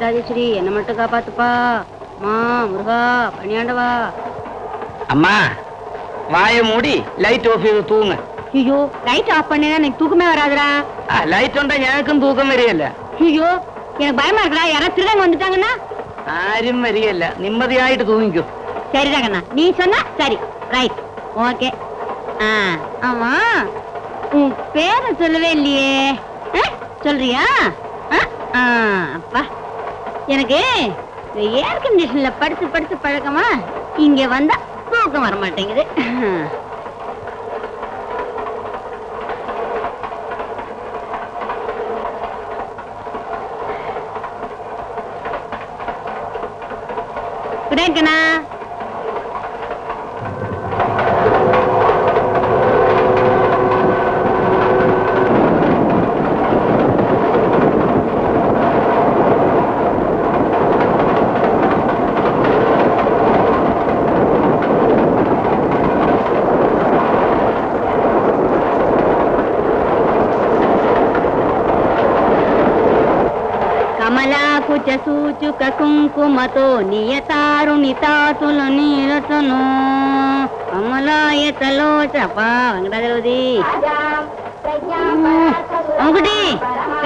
ராஜராஜேஸ்வரி என்ன மட்டும் காப்பாத்துப்பா. மா முருகா பணியாண்டவா. அம்மா வாய மூடி லைட் ஆஃப் செய்து தூங்க. ஐயோ லைட் ஆஃப் பண்ணா எனக்கு தூக்கமே வராதுடா. லைட் வந்தா எனக்கும் தூக்கம் வரையல. ஐயோ எனக்கு பயமா இருக்குடா. யாராவது திருடங்க வந்துட்டாங்கன்னா? ആരും വരികയല്ല, നിമ്മതിയായിട്ട് തൂങ്ങിക്കോ. சரிடா கண்ணா, நீ சொன்னா சரி. Right okay. ஆமா உன் பேரை சொல்லவே இல்லையே. சொல்றியா? அப்பா எனக்கு ஏர் கண்டிஷன்ல படுத்து படுத்து பழக்கமா, இங்க வந்தா தூக்கம் வர மாட்டேங்குது. குடேக்கண்ணா కమలాకుచ సూచుక కుంకుమతో నియతారుణితాతులు నీరతను అమలాయతలో చప వెంకటాదేవది அவங்கடி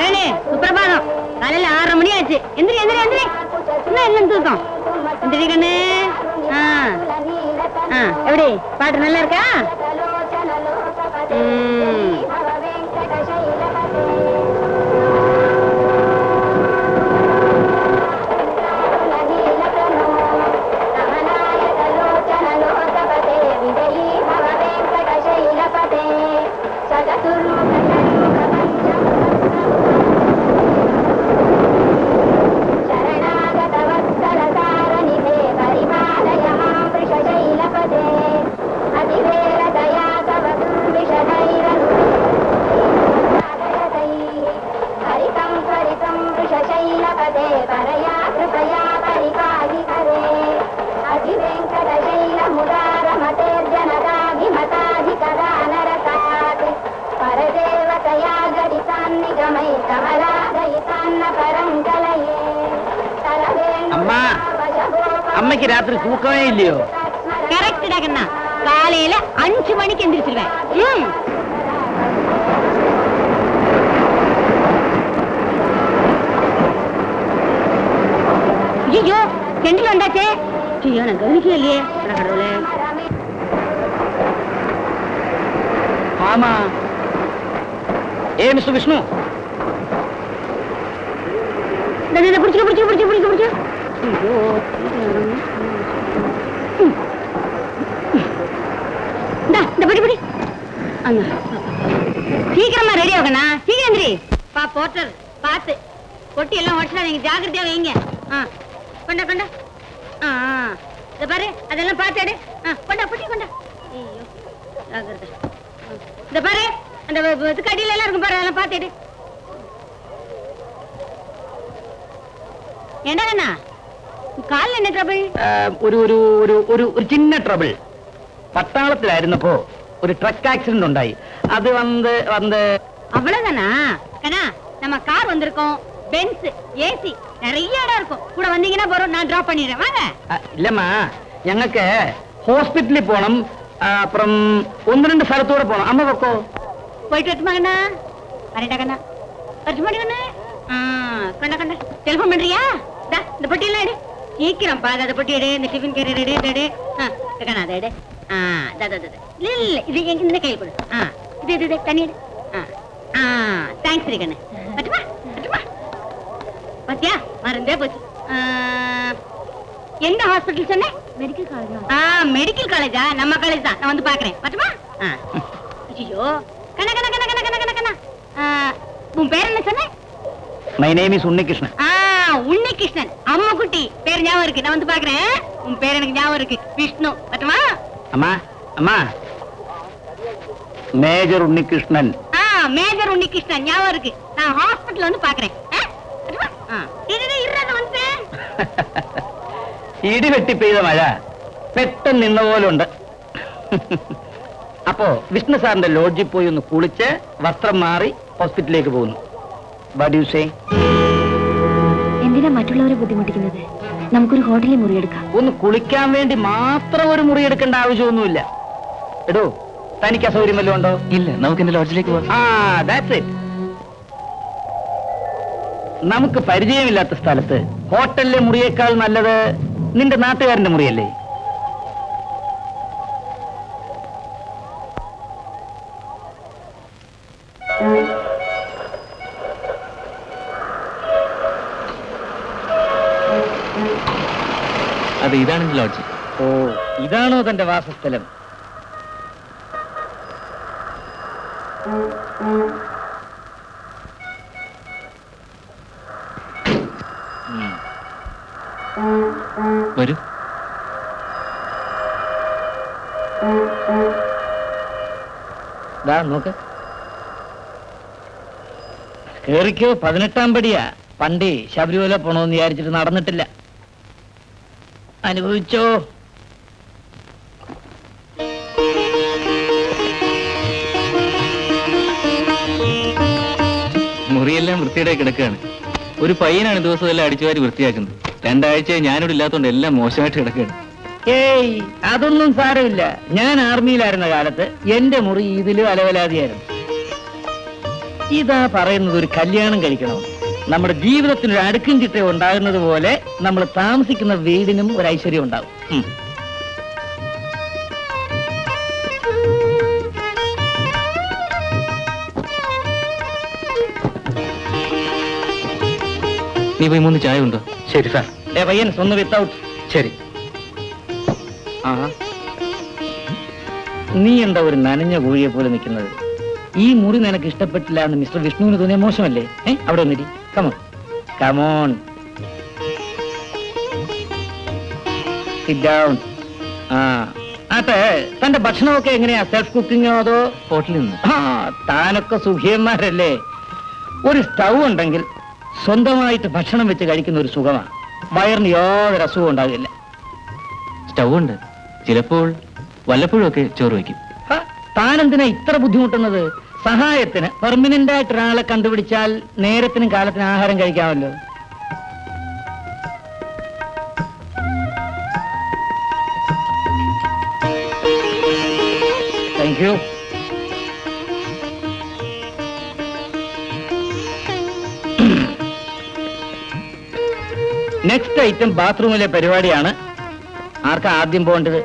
ஏனே சுப்பிரபாதம். காலையில 6:30 மணி ஆச்சு. எந்திரி எந்திரி எந்திரி. என்ன இல்லைன்னு தூக்கம். எந்திரி கண்ணு. எப்படி பாட்டு நல்லா இருக்கா? அம்மா, அம்மைக்கு ராத்திரி தூக்கமே இல்லையோ? கரெக்டா கண்ணா, காலையில 5 மணிக்கு எந்திரிச்சிருவேன். ஐயோ சென்டில் வந்தாச்சே. ஐயோ நான் கவனிக்கவே இல்லையே. கடவுளே. ஆமா. மிஸ்டர் விஷ்ணு, புடிச்சு புடிச்சு புடிச்சு புடிச்சு புடிச்சு. ஐயோ இந்த படி படி. சீக்கிரமா ரெடி ஆகணா. சீக்கிரம் எந்திரி. பா போர்ட்டர் பார்த்து பொட்டி எல்லாம் உடச்சா நீங்க ஜாக்கிரதையா வைங்க. கொண்டா கொண்டா. இத பாரு, அதெல்லாம் பார்த்தாடு. கொண்டா பொட்டி கொண்டா. ஐயோ ஜாக்கிரதை. இந்த பாரு, அந்த இதுக்கு அடியில எல்லாம் இருக்கும் பாரு, அதெல்லாம் பார்த்தாடு. என்னங்கண்ணா காலில் என்ன ட்ரபிள்? ഒരു ചിന്ന ട്രബിൾ. പട്ടാളത്തിലായിരുന്നപ്പോ ഒരു ട്രക്ക് ആക്സിഡന്റ് ഉണ്ടായി. அது வந்து அவ்வளவுதானா கண்ணா? நம்ம கார் வந்திருக்கோம், பென்ஸ், ஏசி, நிறைய இடம் இருக்கும். கூட வந்தீங்கன்னா போறோம், நான் டிராப் பண்ணிடுறேன். வாங்க. இல்லம்மா, ഞങ്ങൾക്ക് ஹாஸ்பிட்டலில் போகணும். அப்புறம் 1-2 സ്ഥലത്തൂടെ போகணும். அம்மா பக்கோ போயிட்டு வரட்டுமா கண்ணா? வரேன்டா கண்ணா. வரட்டுமா கண்ணா? கண்ணா கண்ணா டெலிஃபோன் பண்றியா? இந்த பொட்டியெல்லாம் எடு சீக்கிரம். பாரு, அதை பொட்டி எடு. இந்த டிஃபன் கேரியர் எடு எடு. கண்ணா அதை எடு. இல்ல இது எங்க கையில் கொடு. இது இது தண்ணி எடு. தேங்க்ஸ் ரீ கண்ணு. வரட்டுமா வரட்டுமா? பாத்தியா மறந்தே போச்சு. எந்த ஹாஸ்பிட்டல் சொன்ன? Medical college. மெடிக்கல் காலேஜா? நம்ம காலேஜ் தான். நான் வந்து பாக்குறேன். வரட்டுமா? ஐயோ கண்ணா கண்ணா கண்ணா கண்ணா கண்ணா கண்ணா. உன் பேர் என்ன சொன்ன? My name is Unnikrishnan. Unnikrishnan. அம்மா குட்டி பேர் ஞாபகம் இருக்கு. நான் வந்து பாக்குறேன். உன் பேர் எனக்கு ஞாபகம் இருக்கு, விஷ்ணு. வரட்டுமா? அம்மா அம்மா, மேஜர் உன்னிகிருஷ்ணன். மேஜர் உன்னிகிருஷ்ணன் ஞாபகம் இருக்கு. நான் ஹாஸ்பிட்டல் வந்து பாக்குறேன். ഇടിവെട്ടി പെയ്ത മഴ പെട്ടെന്ന് നിന്ന പോലുണ്ട്. അപ്പോ വിഷ്ണു സാറിന്റെ ലോഡ്ജിൽ പോയി ഒന്ന് കുളിച്ച് വസ്ത്രം മാറി ഹോസ്പിറ്റലിലേക്ക് പോകുന്നു. What do you say? എന്തിനാ മറ്റുള്ളവരെ ബുദ്ധിമുട്ടിക്കുന്നത്? നമുക്കൊരു ഹോട്ടലിൽ മുറിയെടുക്കാം. ഒന്ന് കുളിക്കാൻ വേണ്ടി മാത്രം ഒരു മുറി എടുക്കേണ്ട ആവശ്യമൊന്നുമില്ല. എടോ, തനിക്ക് അസൗകര്യം വല്ലതും ഉണ്ടോ? ഇല്ല, നമുക്ക് എന്റെ ലോഡ്ജിലേക്ക് പോവാം. That's it. നമുക്ക് പരിചയമില്ലാത്ത സ്ഥലത്ത് ഹോട്ടലിലെ മുറിയേക്കാൾ നല്ലത് നിന്റെ നാട്ടുകാരന്റെ മുറിയല്ലേ? അതെ, ഇതാണ് എന്റെ ലോഡ്ജ്. ഓ, ഇതാണോ തന്റെ വാസസ്ഥലം? വരൂ. നോക്ക്, കേറിക്കോ. 18-ാം പടിയാ. പണ്ടേ ശബരിമല പോണോന്ന് വിചാരിച്ചിട്ട് നടന്നിട്ടില്ല. അനുഭവിച്ചോ. മുറിയെല്ലാം വൃത്തിയുടെ കിടക്കുകയാണ്. ഒരു പയ്യനാണ് ദിവസം എല്ലാം അടിച്ചുവാരി വൃത്തിയാക്കുന്നത്. 2 ആഴ്ചയായി ഞാനിവിടെ ഇല്ലാത്തതുകൊണ്ട് എല്ലാം മോശമായിട്ട് കിടക്കുകയാണ്. ഏയ്, അതൊന്നും സാരമില്ല. ഞാൻ ആർമിയിലായിരുന്ന കാലത്ത് എന്റെ മുറി ഇതിലും അലവലാതിയായിരുന്നു. ഇതാ പറയുന്നത് ഒരു കല്യാണം കഴിക്കണം. നമ്മുടെ ജീവിതത്തിനൊരു അടുക്കും ചിട്ട ഉണ്ടാകുന്നത് പോലെ നമ്മൾ താമസിക്കുന്ന വീടിനും ഒരു ഐശ്വര്യം ഉണ്ടാവും. നീ പോയി 3 ചായ ഉണ്ടോ? ശരി സാർ. പയ്യൻ ഒന്ന് വിത്തൗട്ട്. ശരി. നീ എന്താ ഒരു നനഞ്ഞ കോഴിയെ പോലെ നിൽക്കുന്നത്? ഈ മുറി നിനക്ക് ഇഷ്ടപ്പെട്ടില്ല എന്ന് മിസ്റ്റർ വിഷ്ണുവിന് തോന്നിയ മോശമല്ലേ? അവിടെ ഒന്നിരി. Come on come on, sit down. ആട്ടെ, തന്റെ ഭക്ഷണമൊക്കെ എങ്ങനെയാ? സെൽഫ് കുക്കിങ്ങോ അതോ ഹോട്ടലിൽ നിന്ന്? താനൊക്കെ സുഖിയന്മാരല്ലേ. ഒരു സ്റ്റൗ ഉണ്ടെങ്കിൽ സ്വന്തമായിട്ട് ഭക്ഷണം വെച്ച് കഴിക്കുന്ന ഒരു സുഖമാണ്. വയറിന് യാതൊരു അസുഖം ഉണ്ടാകില്ല. സ്റ്റൗ ഉണ്ട്. ചിലപ്പോൾ വല്ലപ്പോഴും ഒക്കെ ചോറ് വയ്ക്കും. താനെന്തിനാ ഇത്ര ബുദ്ധിമുട്ടുന്നത്? സഹായത്തിന് പെർമനന്റ് ആയിട്ട് ഒരാളെ കണ്ടുപിടിച്ചാൽ നേരത്തിനും കാലത്തിനും ആഹാരം കഴിക്കാമല്ലോ. Thank you. നെക്സ്റ്റ് ഐറ്റം ബാത്റൂമിലെ പരിപാടിയാണ്. ആർക്കാ ആദ്യം പോകേണ്ടത്?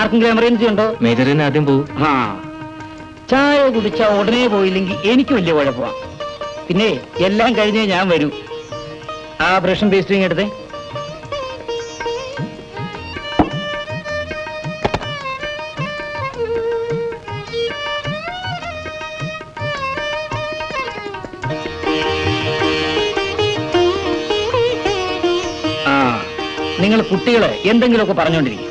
ആർക്കെങ്കിലും എമർജൻസി ഉണ്ടോ? മേജറിന് ആദ്യം പോകും. ചായ കുടിച്ചാ ഉടനെ പോയില്ലെങ്കിൽ എനിക്ക് വലിയ കുഴപ്പമാണ്. പിന്നെ എല്ലാം കഴിഞ്ഞേ ഞാൻ വരൂ. ആ ബ്രഷും പേസ്റ്റിങ് എടുത്തേ. നിങ്ങൾ കുട്ടികളെ എന്തെങ്കിലുമൊക്കെ പറഞ്ഞുകൊണ്ടിരിക്കും.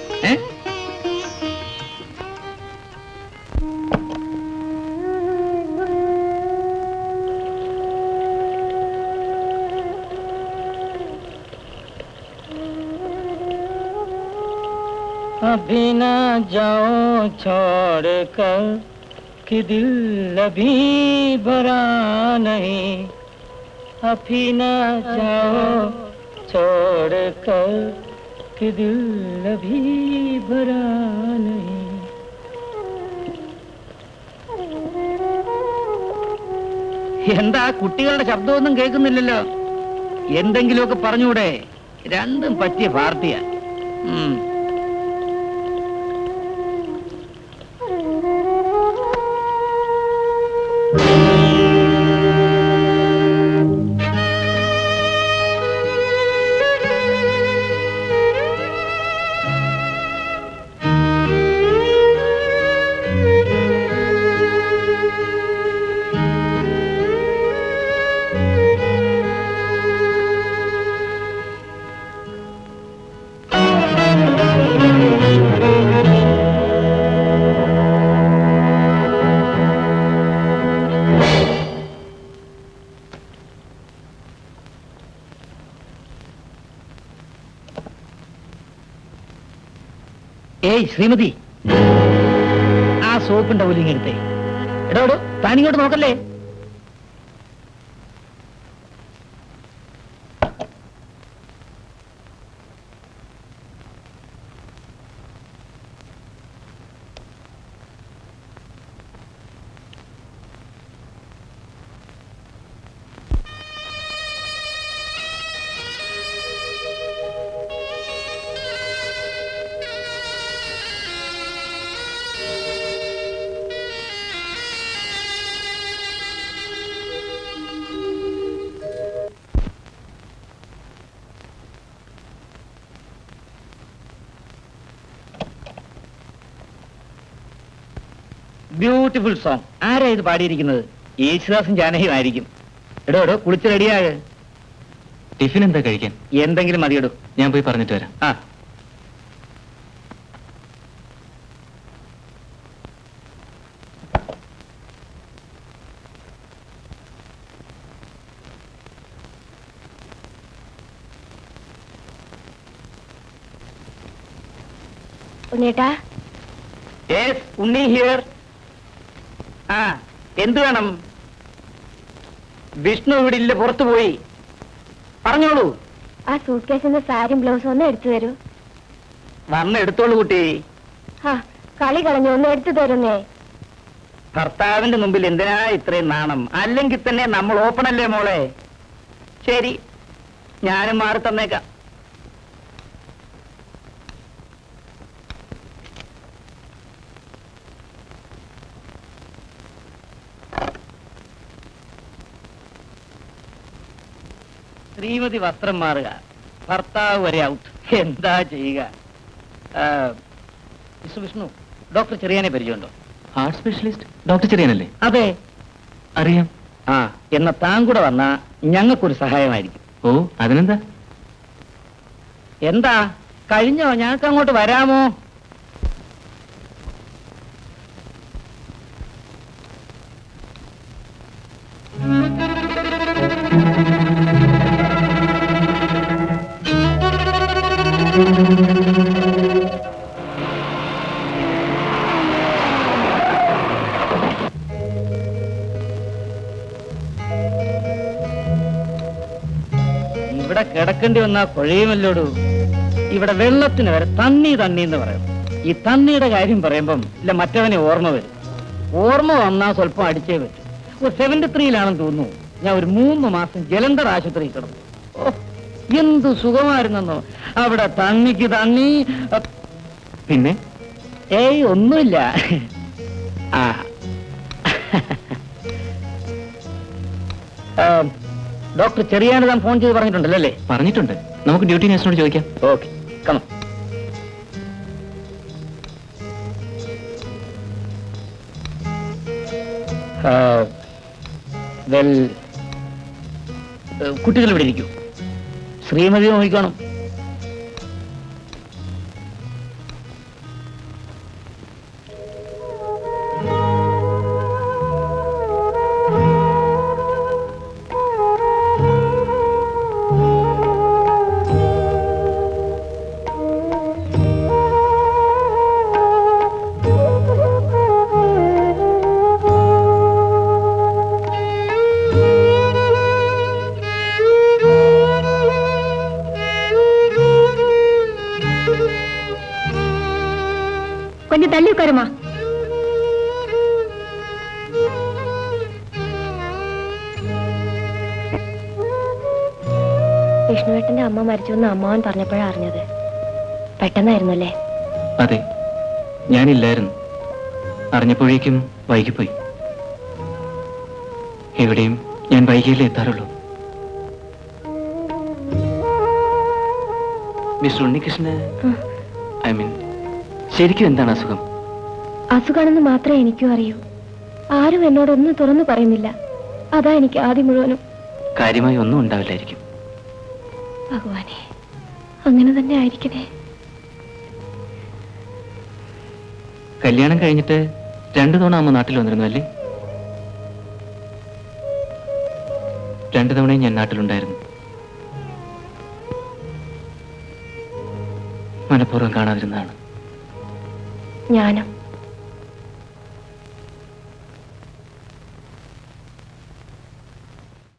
अभी न जाओ छोड़ कर कि दिल अभी भरा नहीं, अभी न जाओ छोड़ कर कि दिल अभी भरा नहीं. എന്താ കുട്ടികളുടെ ശബ്ദമൊന്നും കേൾക്കുന്നില്ലല്ലോ? എന്തെങ്കിലുമൊക്കെ പറഞ്ഞൂടെ? രണ്ടും പറ്റിയ പാർട്ടിയാ. ഏയ് ശ്രീമതി, ആ സോപ്പിന്റെ ഒലിങ്ങെടുത്തേ. എടോടോ, താനിങ്ങോട്ട് നോക്കല്ലേ. Beautiful song. ആരാ ഇത് പാടിയിരിക്കുന്നത്? യേശുദാസും ജാനകിയും ആയിരിക്കും. എടോ കുളിച്ച് റെഡിയാകെ. ടിഫിൻ എന്താ കഴിക്കാൻ? എന്തെങ്കിലും മതിയെടോ. ഞാൻ പോയി പറഞ്ഞിട്ട് വരാം. ആ ഉണ്ണേട്ടാ. ഉണ്ണി ഹിയർ. ആ എന്ത് വേണം? വിഷ്ണു ഇവിടെ ഇല്ല, പുറത്തു പോയി. പറഞ്ഞോളൂ. ആ സൂട്ട് കേസിന്റെ സാരിയും ബ്ലൗസും ഒന്ന് എടുത്തു തരൂ. വന്ന് എടുത്തോളൂ കുട്ടി. കളി കളഞ്ഞു, ഒന്ന് എടുത്തു തരുന്നേ. ഭർത്താവിന്റെ മുമ്പിൽ എന്തിനാ ഇത്രയും നാണം? അല്ലെങ്കിൽ തന്നെ നമ്മൾ ഓപ്പൺ അല്ലേ മോളെ? ശരി, ഞാനും മാറി തന്നേക്കാം. ശ്രീമതി വസ്ത്രം മാറുക, ഭർത്താവ് വരെ ഔട്ട്. എന്താ ചെയ്യുക? വിഷ്ണു, ഡോക്ടർ ചെറിയാനെ പരിചയമുണ്ടോ? ഹാർട്ട് സ്പെഷ്യലിസ്റ്റ് ഡോക്ടർ ചെറിയാനല്ലേ? അതെ, അറിയാം. ആ എന്നാ താൻ കൂടെ വന്നാ ഞങ്ങൾക്കൊരു സഹായമായിരിക്കും. ഓ, അതിനെന്താ? എന്താ കഴിഞ്ഞോ? ഞങ്ങൾക്ക് അങ്ങോട്ട് വരാമോ? ഇവിടെ കിടക്കേണ്ടി വന്നാ കുഴയുമല്ലോടൂ. ഇവിടെ വെള്ളത്തിന് വരെ തണ്ണി എന്ന് പറയും. ഈ തണ്ണിയുടെ കാര്യം പറയുമ്പം ഇല്ല മറ്റവനെ ഓർമ്മ വരും. ഓർമ്മ വന്നാ സ്വല്പം അടിച്ചേ പറ്റും. ഒരു 73-ലാണെന്ന് തോന്നുന്നു. ഞാൻ ഒരു 3 മാസം ജലന്ധർ ആശുപത്രിയിൽ കിടന്നു. ഓ, എന്തു സുഖമായിരുന്നെന്നോ. അവിടെ തണ്ണിക്ക് തണ്ണി. പിന്നെ ഏയ് ഒന്നുമില്ല. ആ ഡോക്ടർ ചെറിയാന് താൻ ഫോൺ ചെയ്ത് പറഞ്ഞിട്ടുണ്ടല്ലോ അല്ലേ? പറഞ്ഞിട്ടുണ്ട്. നമുക്ക് ഡ്യൂട്ടി നഴ്സിനോട് ചോദിക്കാം. Okay, come. വെൽ, കുട്ടികൾ ഇവിടെ ഇരിക്കൂ. ശ്രീമതി നോക്കിക്കാണും. கொஞ்சம் தள்ளி உட்காருமா. വിഷ്ണുവേട്ടന്റെ അമ്മ മരിച്ചുവെന്ന് അമ്മാവൻ പറഞ്ഞപ്പോഴാണ് അറിഞ്ഞത്. പെട്ടെന്നായിരുന്നല്ലേ? അതെ, ഞാനില്ലായിരുന്നു. അറിഞ്ഞപ്പോഴേക്കും വൈകിപ്പോയി. എവിടെയും ഞാൻ വൈകിയല്ലേ എത്താറുള്ളൂ. മിസ്റ്റർ ഉണ്ണികൃഷ്ണന് ശരിക്കും എന്താണ് അസുഖം? അസുഖാണെന്ന് മാത്രമേ എനിക്കും അറിയൂ. ആരും എന്നോടൊന്നും തുറന്നു പറയുന്നില്ല. അതാ എനിക്ക് ആദ്യം മുഴുവനും. കാര്യമായി ഒന്നും ഉണ്ടാവില്ലായിരിക്കും. ഭഗവാനെ, അങ്ങനെ തന്നെ ആയിരിക്കണേ. കല്യാണം കഴിഞ്ഞിട്ട് 2 തവണ അമ്മ നാട്ടിൽ വന്നിരുന്നു അല്ലേ? 2 തവണയും ഞാൻ നാട്ടിലുണ്ടായിരുന്നു. മനഃപൂർവ്വം കാണാതിരുന്നതാണ്. ഞാനും